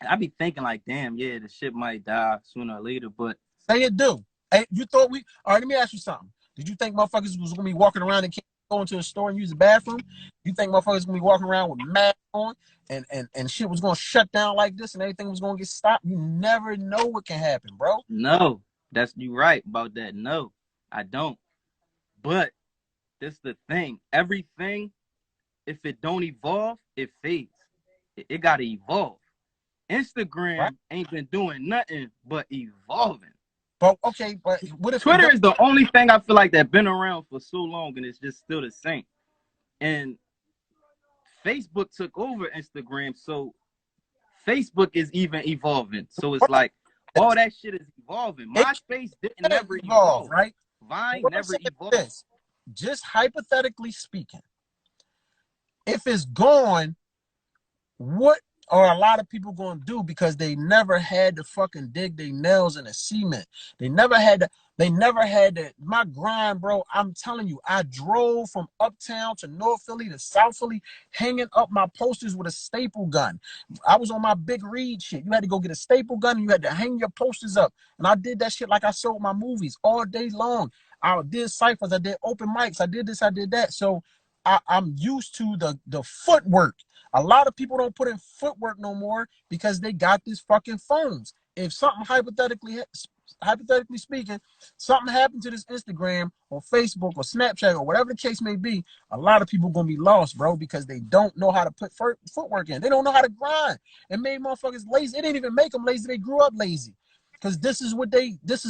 I be thinking like, damn, yeah, the shit might die sooner or later, but say it do. Hey, you thought all right, let me ask you something. Did you think motherfuckers was gonna be walking around and can't go into a store and use the bathroom? You think motherfuckers gonna be walking around with masks on and shit was gonna shut down like this and everything was gonna get stopped? You never know what can happen, bro. No, you right about that. No, I don't. But this is the thing. Everything, if it don't evolve, it fades. It gotta evolve. Instagram ain't been doing nothing but evolving. But okay, but what if Twitter is the only thing I feel like that been around for so long and it's just still the same. And Facebook took over Instagram, so Facebook is even evolving. So it's like all that shit is evolving. MySpace didn't never evolve, right? Vine never evolved. Just hypothetically speaking, if it's gone, what are a lot of people going to do because they never had to fucking dig their nails in the cement? They never had to, my grind, bro. I'm telling you, I drove from uptown to North Philly to South Philly, hanging up my posters with a staple gun. I was on my big read shit. You had to go get a staple gun and you had to hang your posters up. And I did that shit like I sold my movies all day long. I did ciphers, I did open mics, I did this, I did that. So I'm used to the footwork. A lot of people don't put in footwork no more because they got these fucking phones. If something hypothetically speaking, something happened to this Instagram or Facebook or Snapchat or whatever the case may be, a lot of people gonna be lost, bro, because they don't know how to put footwork in. They don't know how to grind. It made motherfuckers lazy. It didn't even make them lazy. They grew up lazy because this is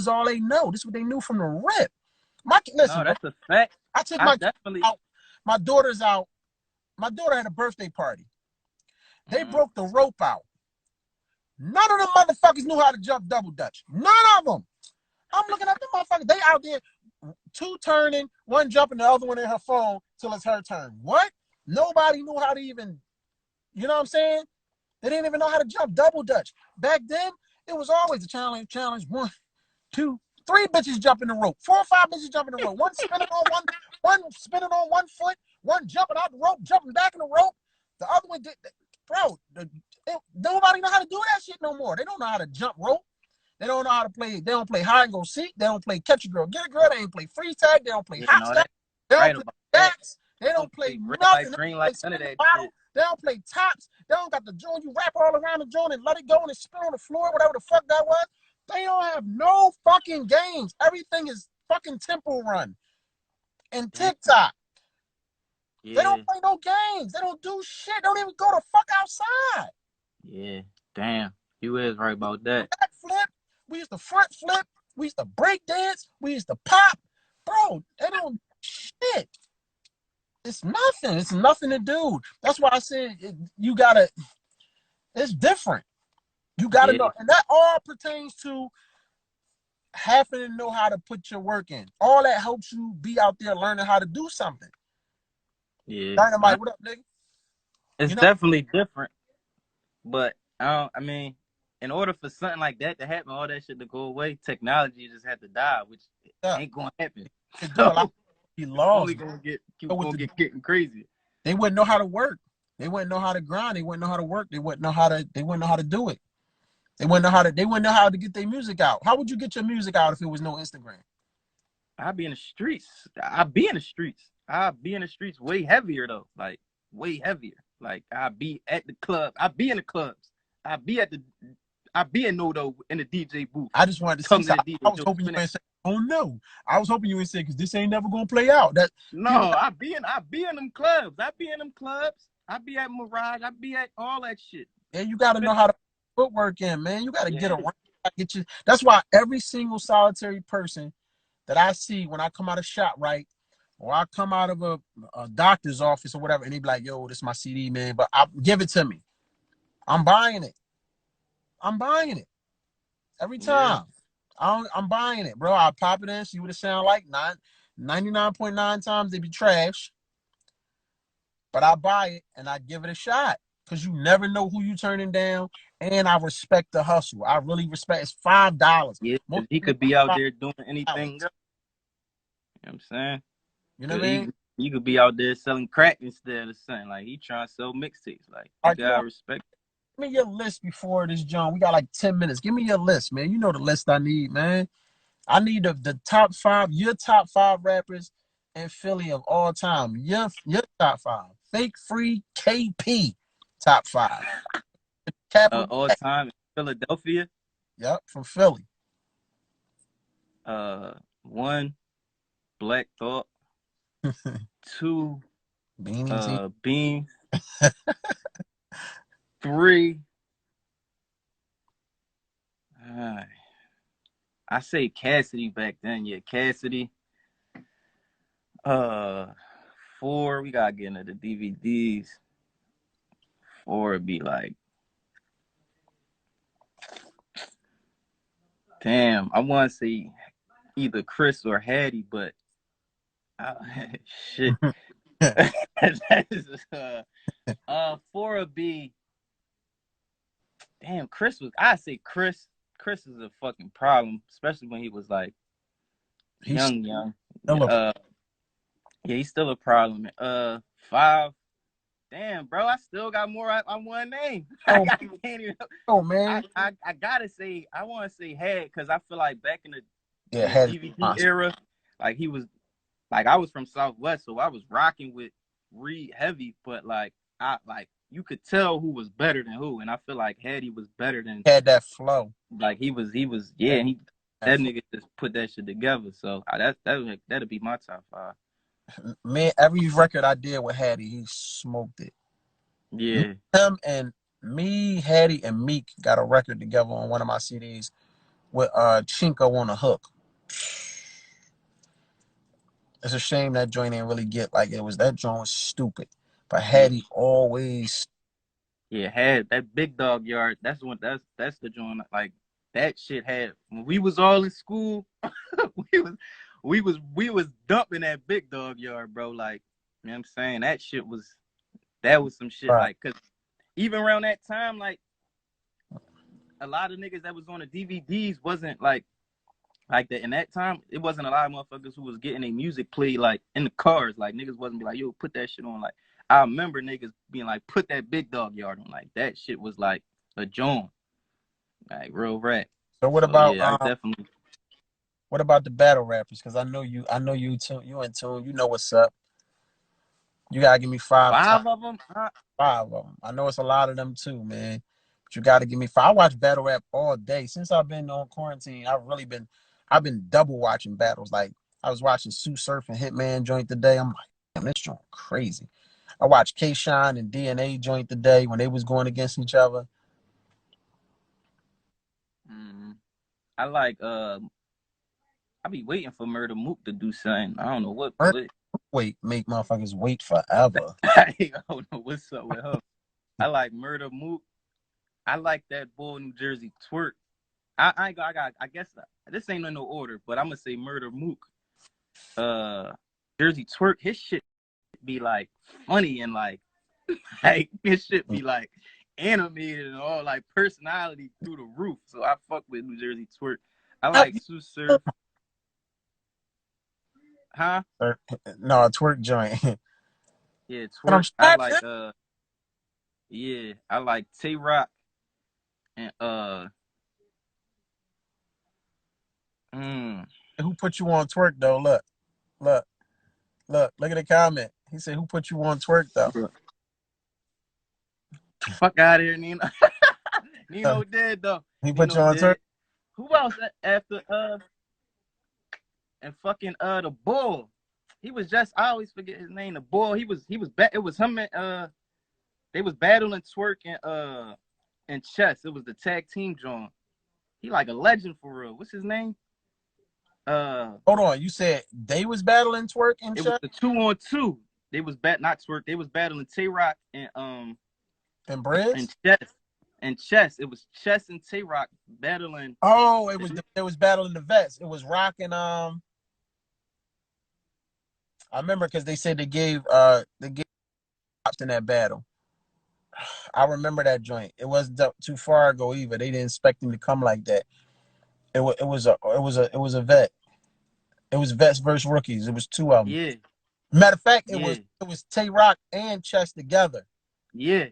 all they know. This is what they knew from the rip. Listen, no, that's a fact. I took my out. My daughter's out. My daughter had a birthday party. They broke the rope out. None of them motherfuckers knew how to jump double dutch. None of them. I'm looking at the motherfuckers. They out there, two turning, one jumping, the other one in her phone till it's her turn. What? Nobody knew how to even, you know what I'm saying? They didn't even know how to jump double dutch. Back then, it was always a challenge. 1, 2, 3 bitches jumping the rope. 4 or 5 bitches jumping the rope. One spinning on one foot, one jumping out the rope, jumping back in the rope. The other one did, bro. Nobody know how to do that shit no more. They don't know how to jump rope. They don't know how to play. They don't play hide and go seek. They don't play catch a girl, get a girl. They ain't play freeze tag. They don't play hopscotch. They don't play backs. They don't play nothing. They don't play tops. They don't got the joint. You wrap all around the joint and let it go and it spin on the floor, whatever the fuck that was. They don't have no fucking games. Everything is fucking Temple Run and TikTok. Yeah. They don't play no games. They don't do shit. They don't even go the fuck outside. Yeah, damn. You is right about that. Back flip. We used to front flip. We used to break dance. We used to pop. Bro, they don't do shit. It's nothing. It's nothing to do. That's why I said you gotta. It's different. You gotta know, and that all pertains to having to know how to put your work in. All that helps you be out there learning how to do something. Yeah. Dynamite, what up, nigga? It's definitely different, but I mean, in order for something like that to happen, all that shit to go away, technology just had to die, which Yeah, ain't gonna happen. they do a lot. So He it's only lost. gonna get getting crazy. They wouldn't know how to work. They wouldn't know how to grind. They wouldn't know how to work. They wouldn't know how to. They wouldn't know how to do it. They wouldn't know how to. They wouldn't know how to get their music out. How would you get your music out if it was no Instagram? I'd be in the streets. I'd be in the streets. I'd be in the streets way heavier though. Like way heavier. Like I'd be at the club. I'd be in the clubs. I'd be in Nodo in the DJ booth. I just wanted to see. Come to So the I DJ was Joe hoping you spin would say, "Oh no!" I was hoping you would say, "Because this ain't never gonna play out." That people. No, I be in them clubs. I be in them clubs. I be at Mirage. I be at all that shit. Yeah, you got to know how to put footwork in, man. You got to get Yeah. around. Get you. That's why every single solitary person that I see when I come out of shop, right, or I come out of a doctor's office or whatever, and they be like, "Yo, this is my CD, man," but give it to me. I'm buying it. I'm buying it every Yeah. time. I'm buying it, bro. I pop it in, see what it sound like. 99.9 times they be trash, but I buy it and I give it a shot because you never know who you turning down. And I respect the hustle. I really respect. It's $5. Yeah, Most because he people could be out $5. there doing anything else. You know what I'm saying? You know what I mean? He could be out there selling crack instead of something. Like he trying to sell mixtapes. Like you Like, gotta respect. give me your list before this, John. We got like 10 minutes. Give me your list, man. You know the list I need, man. I need the top five, your top five rappers in Philly of all time. Your top five. FakefreeKP top five. Capital. All time in Philadelphia. Yep, from Philly. One, Black Thought. Two, Beanie T. Bean. Three, I say Cassidy back then. Yeah, Cassidy. Four, we gotta get into the DVDs. Four would be like, damn, I want to say either Chris or Hattie, but shit. That is, four would be, damn, I say Chris. Chris is a fucking problem, especially when he was like young. Yeah, he's still a problem. Five. Damn, bro, I still got more on one name. Oh, I can't even. Oh man. I gotta say, I want to say Head because I feel like back in the DVD era, like he was, like I was from Southwest, so I was rocking with Reed heavy, but like you could tell who was better than who, and I feel like Hattie was better than. Had that flow. Like he was, yeah, and that nigga just put that shit together. So that'd be my top five. Man, every record I did with Hattie, he smoked it. Yeah. Him and me, Hattie, and Meek got a record together on one of my CDs with Chinko on a hook. It's a shame that joint didn't really get like it was. That joint was stupid. But Hattie always. Yeah, had that Big Dog Yard. That's the joint. Like that shit had when we was all in school. we was dumping that Big Dog Yard, bro. Like, you know what I'm saying? That was some shit. Right. Like, cause even around that time, like a lot of niggas that was on the DVDs wasn't like that. In that time, it wasn't a lot of motherfuckers who was getting their music played like in the cars. Like niggas wasn't be like, yo, put that shit on. Like I remember niggas being like, put that Big Dog Yard on. Like that shit was like a joint. Like real rap. So what about yeah, I definitely. What about the battle rappers? Because I know you too. You in tune. You know what's up. You gotta give me five of them. 5 of them. I know it's a lot of them too, man. But you gotta give me 5. I watch battle rap all day since I've been on quarantine. I've been double watching battles. Like I was watching Sue Surf and Hitman joint today. I'm like, damn, this joint crazy. I watched K-Shine and DNA joint today when they was going against each other. I like I be waiting for Murder Mook to do something. I don't know what. Make motherfuckers wait forever. I don't know what's up with her. I like Murder Mook. I like that boy New Jersey Twerk. I guess this ain't in no order, but I'm gonna say Murder Mook. Jersey Twerk. His shit be like funny and like his shit be like animated and all like personality through the roof. So I fuck with New Jersey twerk. I like Sue Surf. Huh? No, a twerk joint. Yeah, And I'm twerk. I snapping. like I like Tay Rock and Who put you on twerk though? Look, look at the comment. He said, "Who put you on twerk though?" Fuck out of here, Nino. Nino dead though. He put you Nino on twerk. dead. Who else after and fucking the Bull? He was just, I always forget his name. The Bull. He was it was him and they was battling twerk and chess. It was the tag team joint. He like a legend for real. What's his name? Hold on. You said they was battling twerk and it chess? was the 2-on-2. They was not twerk. They was battling Tay Rock and Briz? and chess. It was chess and Tay Rock battling. Oh, it was battling the vets. It was Rock and I remember because they said they gave props in that battle. I remember that joint. It wasn't too far ago either. They didn't expect him to come like that. It was a vet. It was vets versus rookies. It was two of them. Yeah. Matter of fact, it was Tay Rock and Chess together. Yeah.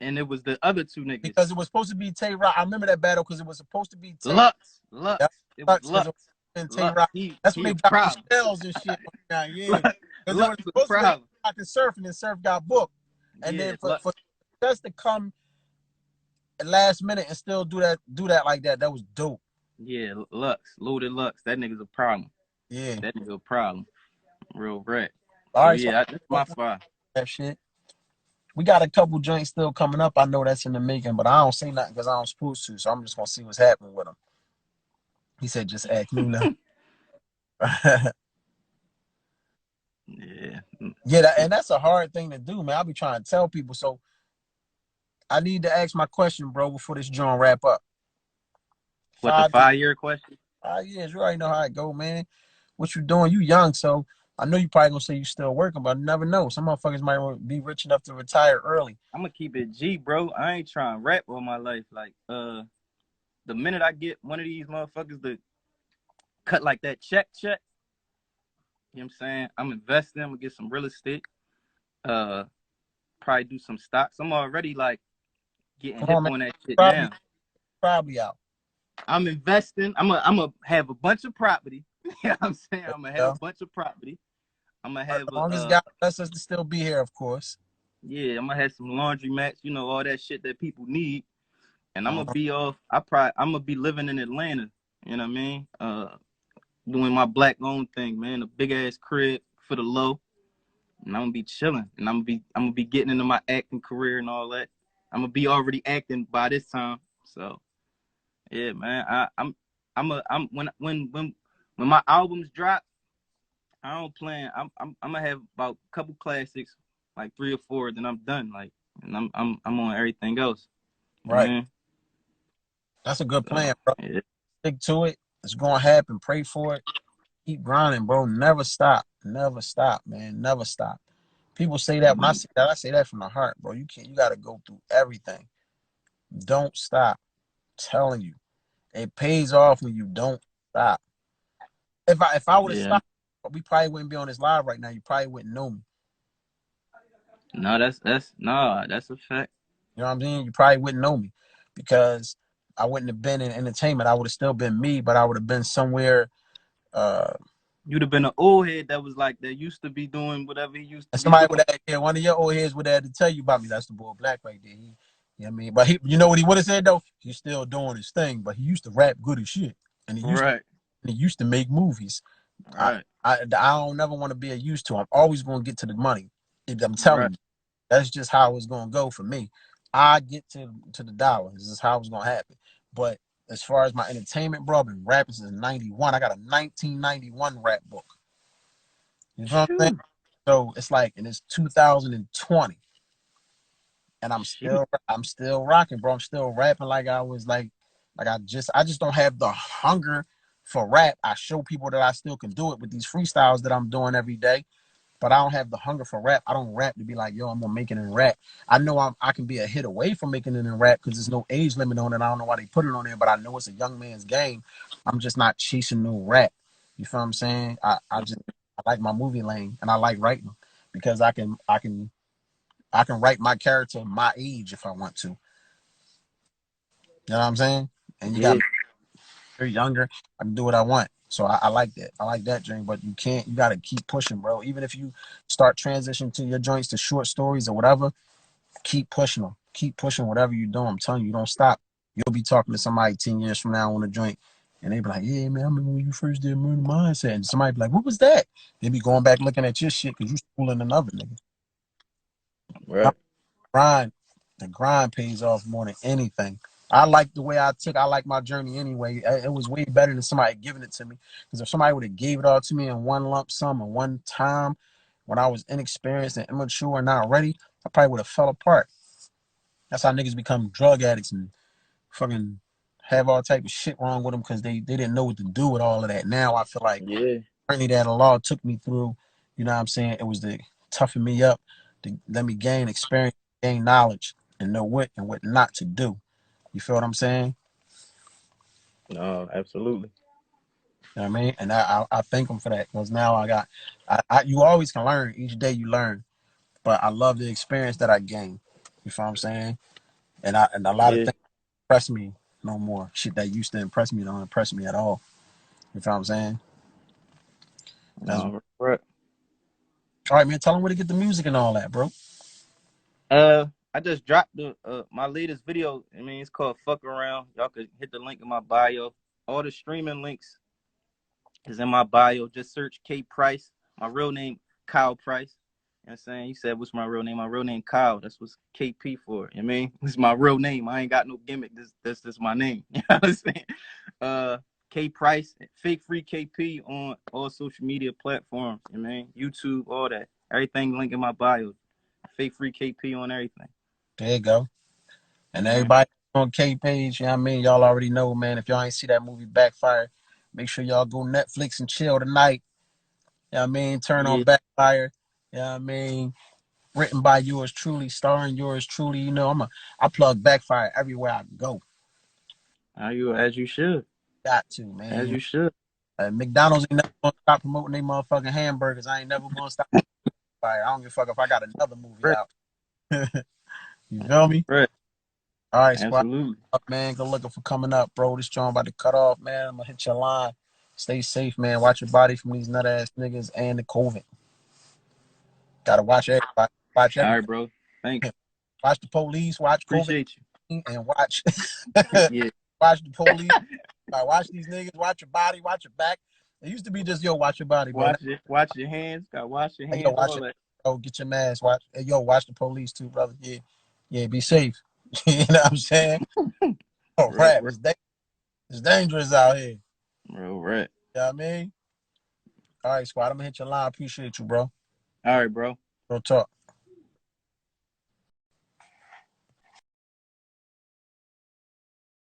And it was the other two niggas. Because it was supposed to be Tay Rock. I remember that battle because it was supposed to be Lux. Yep. It was Lux. And Tay Rock. That's when they dropped the shells and shit. Yeah. Because it was supposed to be Rock and Surf, and then Surf got booked. And then for Chess to come at last minute and still do that like that was dope. Yeah, Loaded Lux. That nigga's a problem. Yeah. That nigga's a problem. Real rat. All right, yeah, that's my spot. That shit. We got a couple joints still coming up. I know that's in the making, but I don't see nothing because I don't supposed to. So I'm just gonna see what's happening with them. He said, "Just act Lula." Yeah, and that's a hard thing to do, man. I'll be trying to tell people. So I need to ask my question, bro, before this joint wrap up. What, the 5-year question? 5 years. You already know how it go, man. What you doing? You young, so I know you probably gonna say you still working, but I never know. Some motherfuckers might be rich enough to retire early. I'm gonna keep it G, bro. I ain't trying to rap all my life. Like, the minute I get one of these motherfuckers to cut like that check, you know what I'm saying? I'm investing. I'm gonna get some real estate. Probably do some stocks. I'm already like getting hip on that shit now. Probably out. I'm investing. I'm gonna have a bunch of property. You know what I'm saying? I'm gonna have a bunch of property. I'm gonna have as long as God bless us to still be here, of course. Yeah, I'm gonna have some laundry mats, you know, all that shit that people need. And I'm gonna be off. I'm gonna be living in Atlanta. You know what I mean? Doing my black owned thing, man. A big ass crib for the low. And I'm gonna be chilling. And I'm gonna be getting into my acting career and all that. I'm gonna be already acting by this time. So yeah, man. When my albums drop, I don't plan. I'm gonna have about a couple classics, like 3 or 4, then I'm done. Like, and I'm on everything else. Right. Mm-hmm. That's a good plan, bro. Yeah. Stick to it. It's gonna happen. Pray for it. Keep grinding, bro. Never stop. Never stop, man. Never stop. People say that. When I say that from the heart, bro. You gotta go through everything. Don't stop. I'm telling you. It pays off when you don't stop. If I would have stopped, we probably wouldn't be on this live right now. You probably wouldn't know me. No, that's a fact. You know what I'm saying? You probably wouldn't know me because I wouldn't have been in entertainment. I would have still been me, but I would have been somewhere. You'd have been an old head that was like that used to be doing whatever he used to. Somebody would have, one of your old heads would have to tell you about me. That's the boy Black right there. You know what I mean? But you know what he would have said though? He's still doing his thing, but he used to rap good as shit, and he used to make movies. Right. I don't never want to be a used to. I'm always going to get to the money. I'm telling you, that's just how it's going to go for me. I get to the dollar. This is how it's going to happen. But as far as my entertainment, bro, I've been rapping since '91. I got a 1991 rap book. You know what I'm saying? So it's like, and it's 2020, and I'm still rocking, bro. I'm still rapping like I was like I just don't have the hunger for rap. I show people that I still can do it with these freestyles that I'm doing every day. but I don't have the hunger for rap. I don't rap to be like, yo, I'm gonna make it in rap. I know I can be a hit away from making it in rap because there's no age limit on it. I don't know why they put it on there, but I know it's a young man's game. I'm just not chasing no rap. You feel what I'm saying? I like my movie lane and I like writing because I can write my character my age if I want to. You know what I'm saying? And you got Yeah, you're younger, I can do what I want. So I like that. I like that dream, but you gotta keep pushing, bro. Even if you start transitioning to your joints to short stories or whatever, keep pushing them. Keep pushing whatever you're doing. I'm telling you, don't stop. You'll be talking to somebody 10 years from now on a joint, and they be like, yeah, man, I remember when you first did Murder Mindset. And somebody be like, what was that? They be going back looking at your shit because you schooling another nigga. right. Grind, the grind pays off more than anything. I like the way I like my journey anyway. It was way better than somebody giving it to me. Because if somebody would have gave it all to me in one lump sum and one time when I was inexperienced and immature and not ready, I probably would have fell apart. That's how niggas become drug addicts and fucking have all type of shit wrong with them because they didn't know what to do with all of that. Now I feel like Yeah, journey that Allah took me through, you know what I'm saying? It was to toughen me up, to let me gain experience, gain knowledge, and know what and what not to do. You feel what I'm saying? no, absolutely. You know what I mean? And I thank him for that because now you always can learn. Each day you learn. But I love the experience that I gained. You feel what I'm saying? And a lot of Yeah, things impress me no more. Shit that used to impress me don't impress me at all. You feel what I'm saying? That's no, right. all right, man. Tell them where to get the music and all that, bro. I just dropped the my latest video. I mean, it's called "Fuck Around." Y'all could hit the link in my bio. All the streaming links is in my bio. Just search K Price. My real name, Kyle Price. You know what I'm saying? You said, what's my real name? My real name, Kyle. That's what's KP for. You know what I mean? This is my real name. I ain't got no gimmick. This my name. You know what I'm saying? K Price, Fake Free KP on all social media platforms. You know what I mean? YouTube, all that. Everything link in my bio. Fake Free KP on everything. There you go. And Man. everybody on K page, you know what I mean? Y'all already know, man. If y'all ain't see that movie Backfire, make sure y'all go Netflix and chill tonight. You know what I mean? Turn on Yeah. Backfire. You know what I mean? Written by yours truly, starring yours truly. You know, I plug Backfire everywhere I go. As you should. Got to, man. As You you should. know, McDonald's ain't never gonna stop promoting their motherfucking hamburgers. I ain't never gonna stop Backfire. I don't give a fuck if I got another movie Right. out. You feel me? Right. All right, squad. Absolutely. Up, man. Good looking for coming up, bro. This joint about to cut off, man. I'm gonna hit your line. Stay safe, man. Watch your body from these nut ass niggas and the COVID. Gotta watch everybody. Watch All right, everything. bro. Thanks. Watch the police. Watch COVID Appreciate and watch you. watch the police. Watch these niggas. Watch your body. Watch your back. It used to be just yo, watch your body, bro. Watch it. Watch your hands. Got wash your Hey, yo, hands. watch All it. that. Bro, get your mask. Watch. Hey, yo, watch the police too, brother. Yeah, yeah. Be safe. You know what I'm saying? Oh, Real, rap. real, It's dangerous out here. real rat. You know what I mean? All right, squad. I'm gonna hit your line. Appreciate you, bro. All right, bro. Real talk.